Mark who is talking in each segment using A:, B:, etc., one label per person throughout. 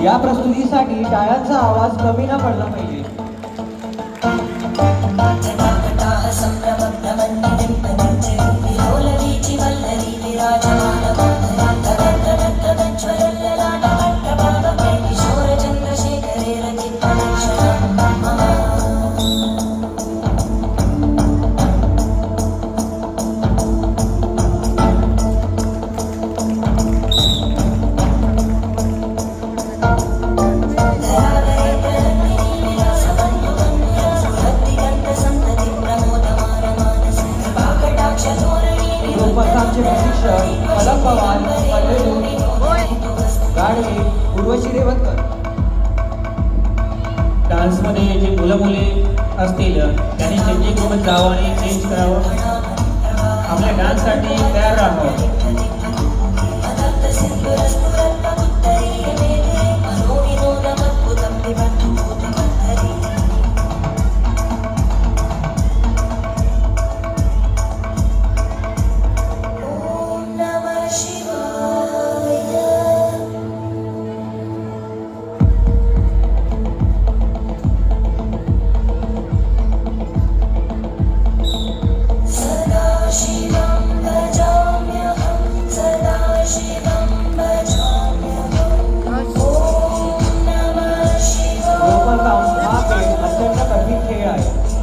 A: या प्रस्तुतीसाठी टाळ्यांचा आवाज कमी न पडला पाहिजे. आमचे प्रशिक्षक पलक पवार, गाडवे, उर्वशी रेवतकर.
B: डान्समध्ये जे मुलं मुली असतील त्यांनी चेंजिंग रूममध्ये जावं आणि चेंज करावं. आपल्या डान्ससाठी तयार राहावं.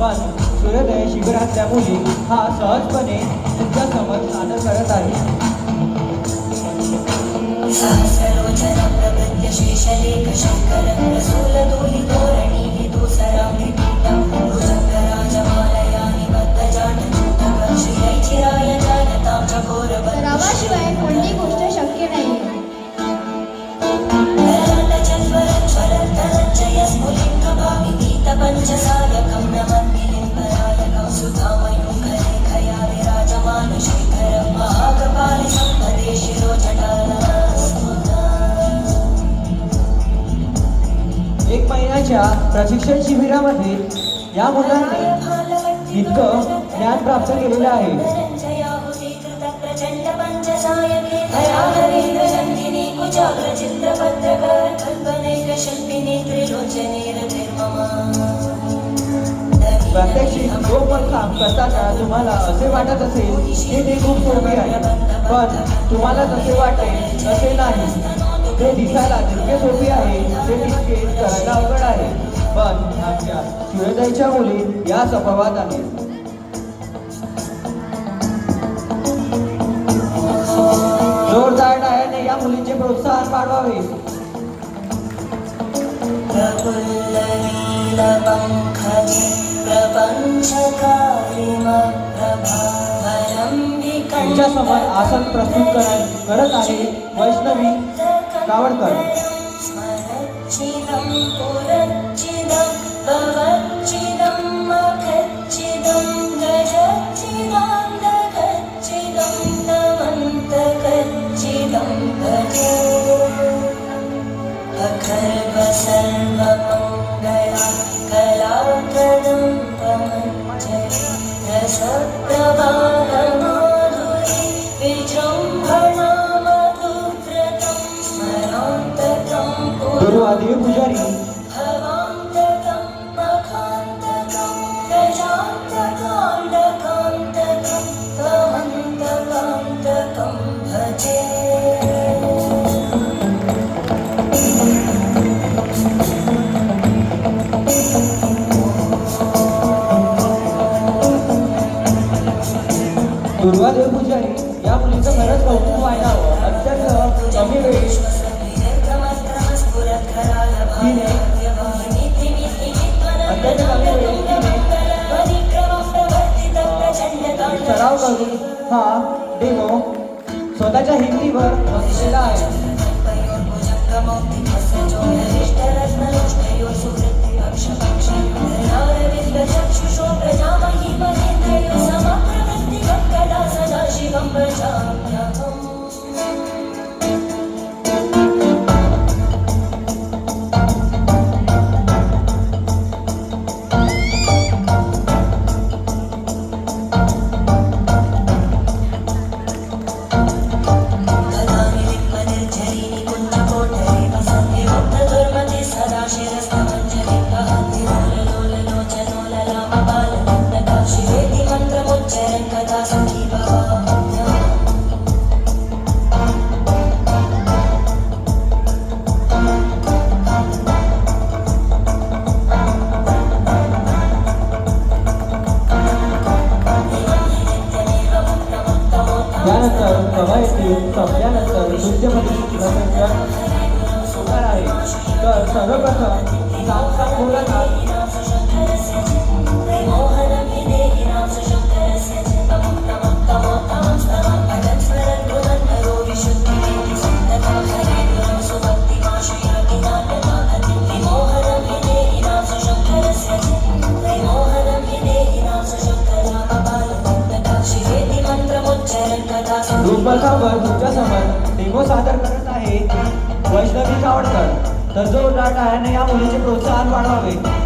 A: पण सूर्योदय शिबिरातल्या मुली हा सहजपणे तुमच्या समोर सादर करत आहे.
C: सरावाशिवाय कोणती गोष्ट शक्य नाही.
A: एक महिन्याच्या प्रशिक्षण शिबिरामध्ये या मुलांनी इतकं ज्ञान प्राप्त केलेलं आहे. प्रात्यक्षिक जो पण काम करताना तुम्हाला असे वाटत असेल की ते खूप सोपे आहे, पण तुम्हाला तसे वाटेल तसे नाही. ते दिसायला जितके सोपे आहे ते तितके करायला अवघड आहे. पण आमच्या सूर्योदयच्या मुली या सफवात आहेत. जोरदार टाळ्याने या मुलींचे प्रोत्साहन वाढवावे. तुमच्या समोर आसन प्रस्तुत करत आहे वैष्णवी कावडकर. दुर्वा देवी पुजारी, दुर्वा देवी पुजारी या मुलीचं खरंच कौतुक व्हायला हवं. अत्यंत कमी वेळेत सराव करून हा डेमो स्वतःच्या हिंदीवर बसलेला आहे. त्यानंतर कवयित्री संपल्यानंतर नृत्यपदी प्रदर्शन होणार आहे. तर सर्वप्रथम सांग बोलतात रूपकावर तुमच्यासमोर डेमो सादर करत आहे वैष्णवी कावडकर. तर जोरदार टाळ्याने या मुलीचे प्रोत्साहन वाढवावे.